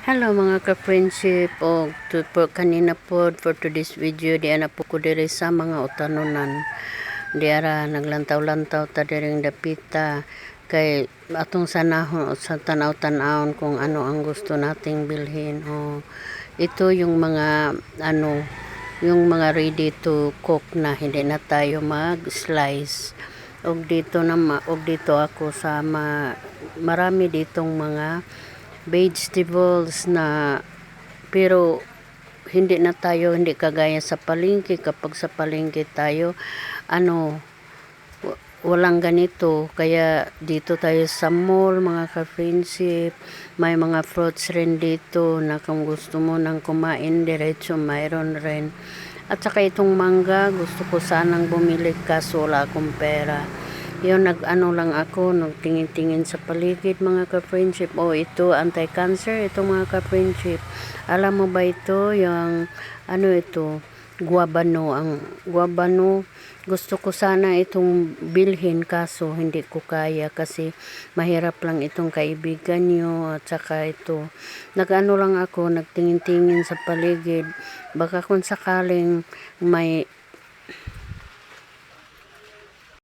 Hello mga ka-friendship o kanina po for today's video di ana po ko diri sa mga utanunan di ara naglantaw-lantaw ta diring dapita kay atong sanahon sa tanaw-tanawon kung ano ang gusto nating bilhin o ito yung mga yung mga ready to cook na hindi na tayo mag-slice og dito ako sa marami ditong mga vegetables na pero hindi kagaya sa palengke. Kapag sa palengke tayo walang ganito, kaya dito tayo sa mall mga ka-friendship, may mga fruits rin dito na kung gusto mo nang kumain diretso mayroon rin. At saka itong mangga gusto ko sanang bumili kaso wala akong pera. Yun, lang ako, nagtingin-tingin sa paligid mga ka-friendship. Ito, anti-cancer, ito mga ka-friendship. Alam mo ba ito, yung, ito, guabano. Ang guabano, gusto ko sana itong bilhin kaso hindi ko kaya kasi mahirap lang itong kaibigan nyo. At saka ito, lang ako, nagtingin-tingin sa paligid. Baka kung sakaling may